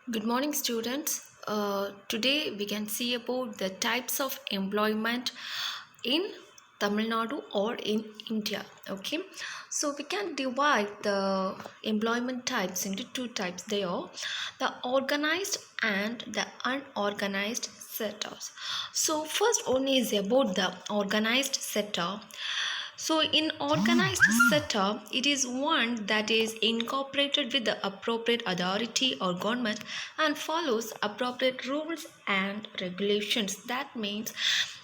Good morning, students. Today we can see about the types of employment in Tamil Nadu or in India. Okay, so we can divide the employment types into two types. They are the organized and the unorganized sectors. So first one is about the organized sector. So, in organized setup, it is one that is incorporated with the appropriate authority or government and follows appropriate rules and regulations. That means,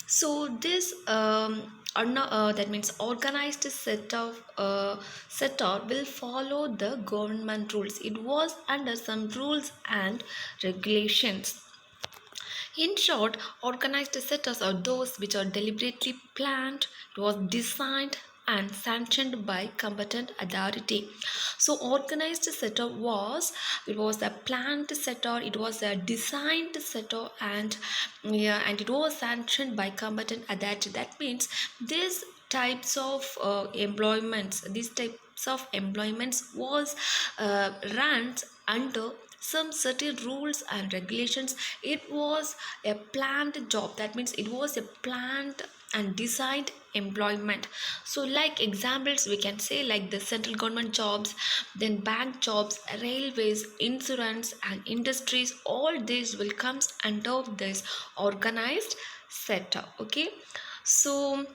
so this that means organized setup will follow the government rules. It was under some rules and regulations. In short, organized setups are those which are deliberately planned, it was designed and sanctioned by competent authority. So organized setup was a planned setup, it was a designed setup, and it was sanctioned by competent authority. That means these types of employments was run under some certain rules and regulations. It was a planned job. That means it was a planned and designed employment. So like examples we can say like the central government jobs, then bank jobs, railways, insurance and industries, all these will comes under this organized sector. Okay, so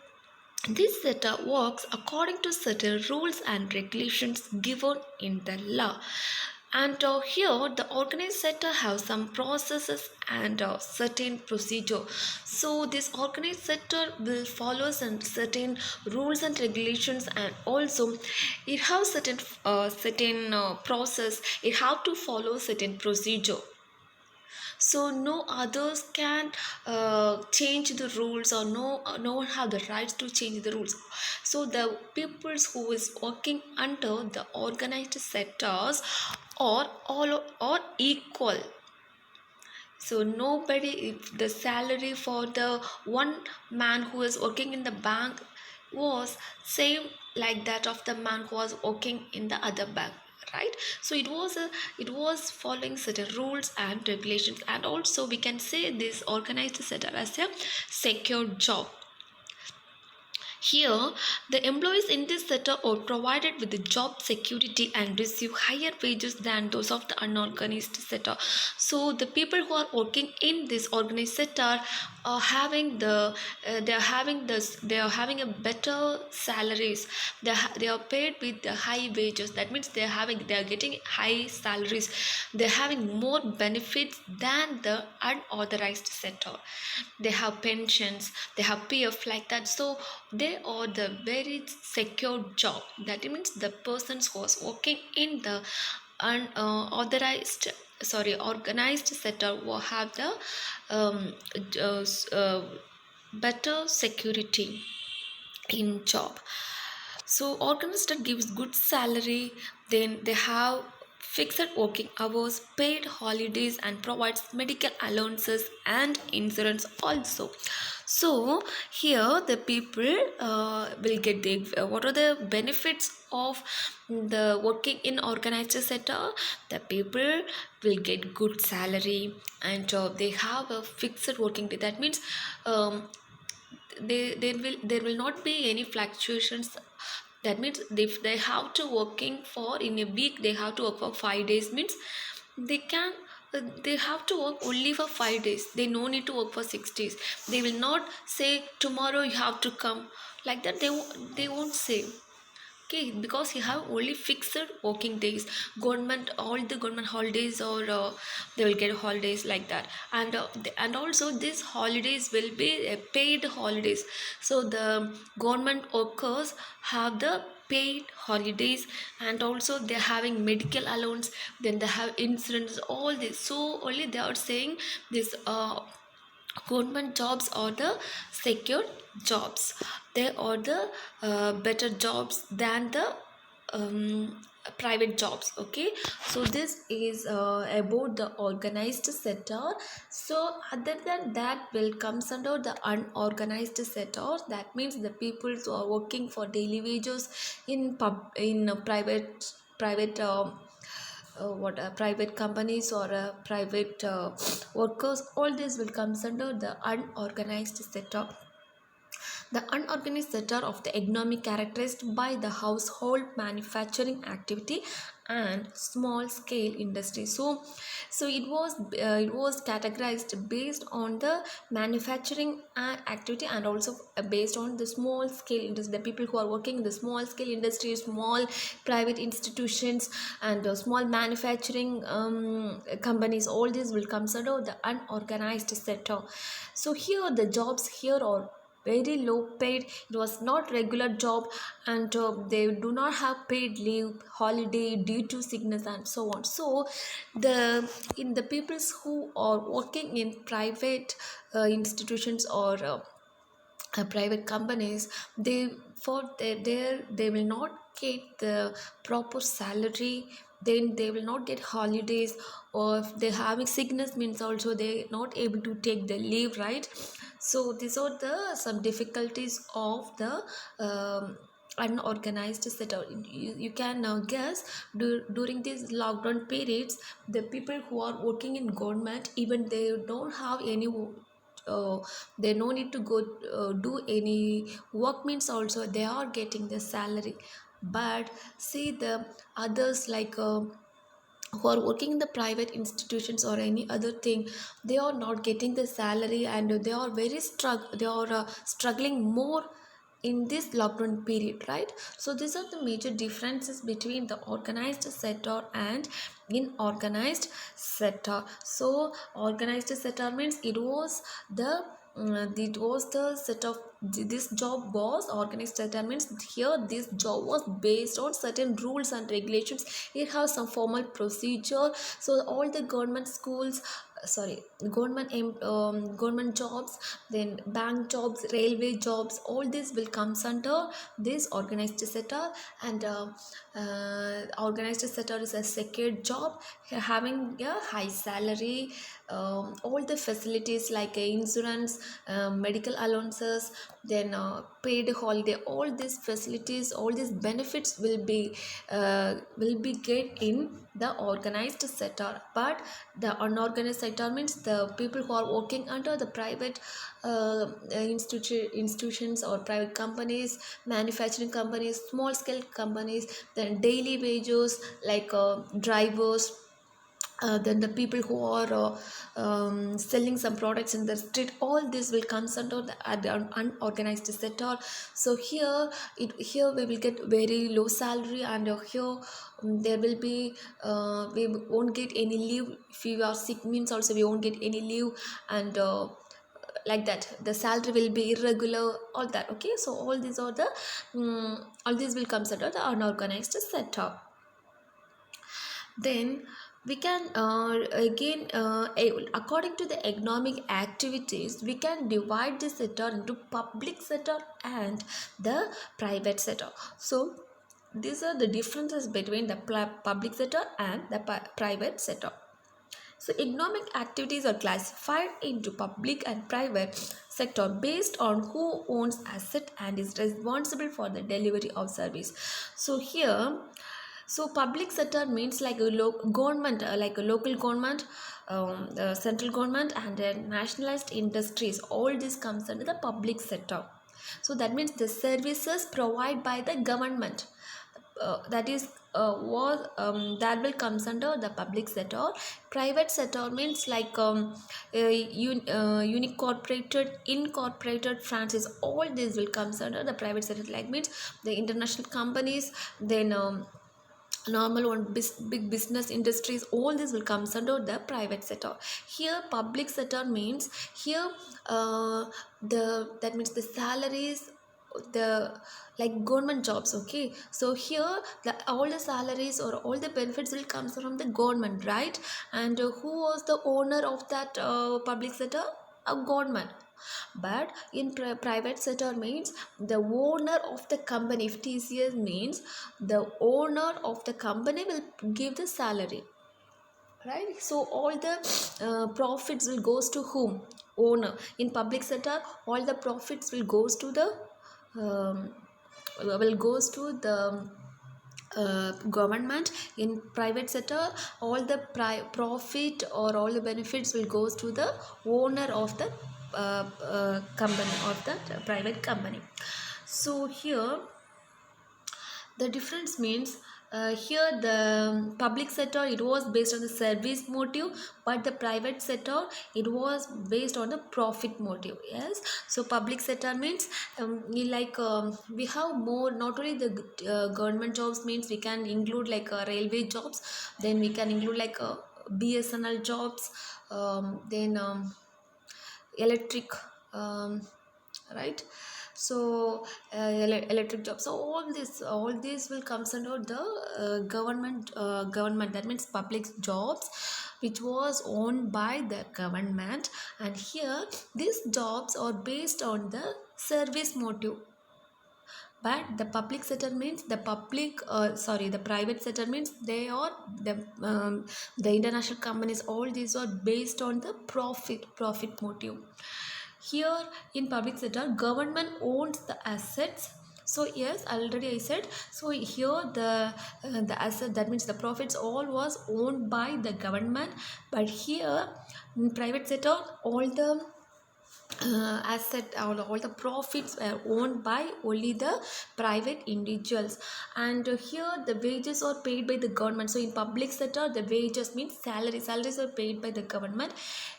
this setup works according to certain rules and regulations given in the law. And here the organized sector have some processes and certain procedure. So this organized sector will follow some certain rules and regulations, and also it have certain process. It have to follow certain procedure, so no others can change the rules, or no one have the rights to change the rules. So the peoples who is working under the organized sectors are all are equal. So nobody, if the salary for the one man who is working in the bank was same like that of the man who was working in the other bank, right? So it was following certain rules and regulations. And also we can say this organized setup as a secure job. Here, the employees in this sector are provided with the job security and receive higher wages than those of the unorganized sector. So, the people who are working in this organized sector are having they are having a better salaries. They are paid with the high wages. That means they are getting high salaries. They are having more benefits than the unauthorized sector. They have pensions, they have PF like that. So they are the very secure job. That means the persons who was working in the unauthorized organized sector will have the um, uh, uh, better security in job. So organized gives good salary, then they have fixed working hours, paid holidays, and provides medical allowances and insurance also. So here the people will get the what are the benefits of the working in organized sector. The people will get good salary, and they have a fixed working day. That means there will not be any fluctuations. That means if they have to working for in a week, they have to work for 5 days, means they can they have to work only for 5 days. They no need to work for 6 days. They will not say tomorrow you have to come, like that they won't say. Okay, because he have only fixed working days. Government, all the government holidays, or they will get holidays like that. And also these holidays will be paid holidays. So the government workers have the paid holidays, and also they're having medical allowance, then they have insurance, all this. So only they are saying this government jobs are the secure jobs. They are the better jobs than the private jobs. Okay, so this is about the organized sector. So other than that will comes under the unorganized sector. That means the people who are working for daily wages in private what private companies or private workers, all this will comes under the unorganized sector. The unorganized sector of the economic characterized by the household manufacturing activity and small scale industry. So it was categorized based on the manufacturing activity, and also based on the small scale industry, the people who are working in the small scale industry, small private institutions, and small manufacturing companies. All these will come under the unorganized sector. So here the jobs here are very low paid. It was not regular job, and they do not have paid leave, holiday due to sickness, and so on. So the in the peoples who are working in private institutions or private companies, they for they will not get the proper salary, then they will not get holidays, or if they having sickness means also they not able to take the leave, right? So these are the some difficulties of the unorganized sector. You can now guess, during these lockdown periods, the people who are working in government, even they don't have any uh, they no need to go do any work means also they are getting the salary. But see the others, like who are working in the private institutions or any other thing, they are not getting the salary, and they are they are struggling more in this lockdown period, right? So these are the major differences between the organized sector and inorganized sector. So organized sector means it was the set of this job was organized sector means here this job was based on certain rules and regulations. It has some formal procedure. So all the government schools, sorry, government jobs, then bank jobs, railway jobs, all this will comes under this organized sector. And organized sector is a secure job having a high salary, all the facilities like insurance, medical allowances, then paid holiday, all these facilities, all these benefits will be get in the organized sector. But the unorganized sector means the people who are working under the private institutions or private companies, manufacturing companies, small scale companies, then daily wages like drivers, then the people who are selling some products in the street, all this will come under the unorganized sector. So here we will get very low salary, and here there will be we won't get any leave. If we are sick means also we won't get any leave, and like that the salary will be irregular, all that. Okay, so all these will come under the unorganized sector. Then we can again according to the economic activities, we can divide the sector into public sector and the private sector. So these are the differences between the public sector and the private sector. So economic activities are classified into public and private sector based on who owns asset and is responsible for the delivery of service. So here, so public sector means like a government, like a local government, the central government, and nationalized industries. All this comes under the public sector. So that means the services provided by the government, that is was that will comes under the public sector. Private sector means like unincorporated, incorporated franchise, all these will comes under the private sector. Like means the international companies, then normal one big business industries, all this will comes under the private sector. Here public sector means here the that means the salaries, the like government jobs. Okay, so here the all the salaries or all the benefits will come from the government, right? And who was the owner of that public sector? A government. But in private sector means the owner of the company. If TCS means the owner of the company will give the salary, right? So all the profits will goes to whom? Owner. In public sector, all the profits will goes to the um, will goes to the government. In private sector, all the profit or all the benefits will goes to the owner of the company, of the private company. So here the difference means, here the public sector it was based on the service motive, but the private sector it was based on the profit motive. Yes, so public sector means, we have more, not only the government jobs, means we can include like railway jobs, then we can include like BSNL jobs, then electric, um, right? So electric jobs, so all these will comes under the government, that means public jobs which was owned by the government. And here these jobs are based on the service motive, but the public sector means the private sector means they are the international companies, all these are based on the profit motive. Here in public sector, government owns the assets. So yes, already I said, so here the asset, that means the profits all was owned by the government. But here in private sector, all the asset, all the profits were owned by only the private individuals. And here the wages are paid by the government. So in public sector, the wages means salaries are paid by the government,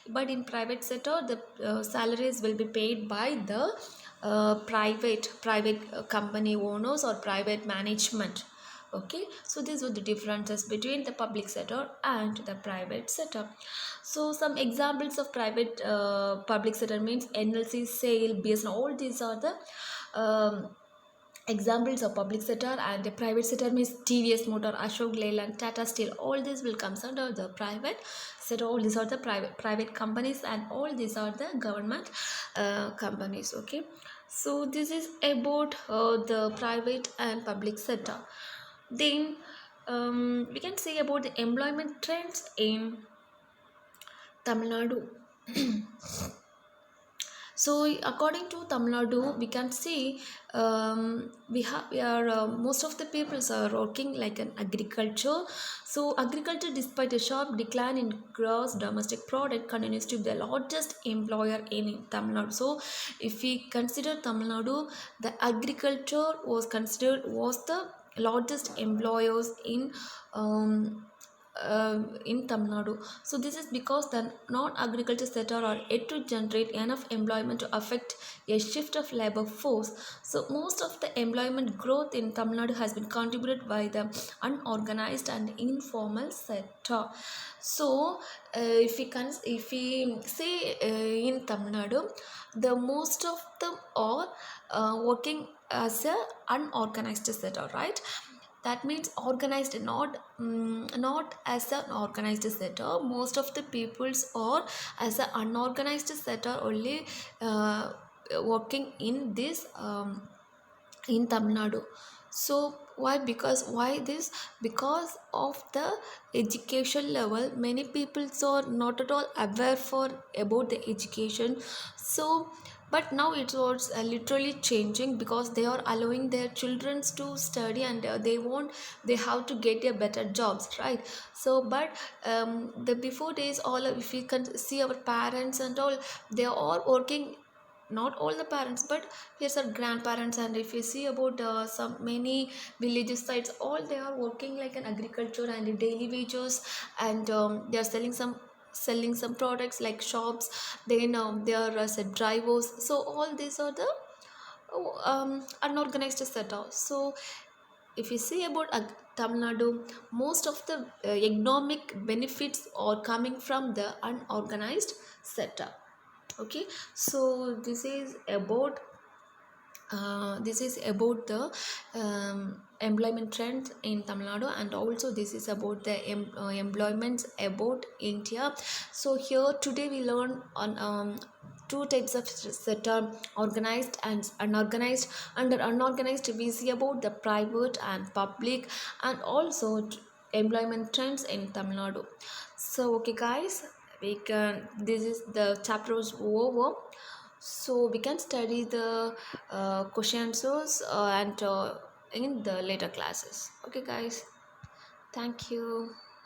but in private sector the salaries will be paid by the private company owners or private management. Okay, so these were the differences between the public sector and the private sector. So some examples of private public sector means NLC, SAIL, BSNL, all these are the examples of public sector. And the private sector means TVS Motor, Ashok Leyland, Tata Steel, all this will come under the private sector. All these are the private companies, and all these are the government companies. Okay, so this is about the private and public sector. Then we can say about the employment trends in Tamil Nadu. So according to Tamil Nadu, we can see, we are most of the peoples are working like an agriculture. So agriculture, despite a sharp decline in gross domestic product, continues to be the largest employer in Tamil Nadu. So if we consider Tamil Nadu, the agriculture was the largest employers in Tamil Nadu. So this is because the non-agriculture sector are yet to generate enough employment to affect a shift of labor force. So most of the employment growth in Tamil Nadu has been contributed by the unorganized and informal sector. So if we say in Tamil Nadu, the most of them are working as a unorganized sector, right? That means organized, not as an organized sector. Most of the peoples are as an unorganized sector only, working in this in Tamil Nadu. So why? Why this? Because of the education level, many people are not at all aware for about the education. So but now it was literally changing, because they are allowing their children to study, and they have to get a better jobs, right? So but the before days, all if we can see our parents and all, they are all working. Not all the parents, but here's our grandparents. And if you see about some many villages sites, all they are working like an agriculture and daily wages. And they are selling some products like shops. Then they are drivers. So all these are the unorganized sector. So if you see about Tamil Nadu, most of the economic benefits are coming from the unorganized sector. Okay, so this is about the employment trends in Tamil Nadu, and also this is about the employments about India. So here today we learn on two types of sector: organized and unorganized. Under unorganized, we see about the private and public, and also employment trends in Tamil Nadu. So okay guys, this is the chapter is over. So we can study the question answers and in the later classes. Okay, guys, thank you.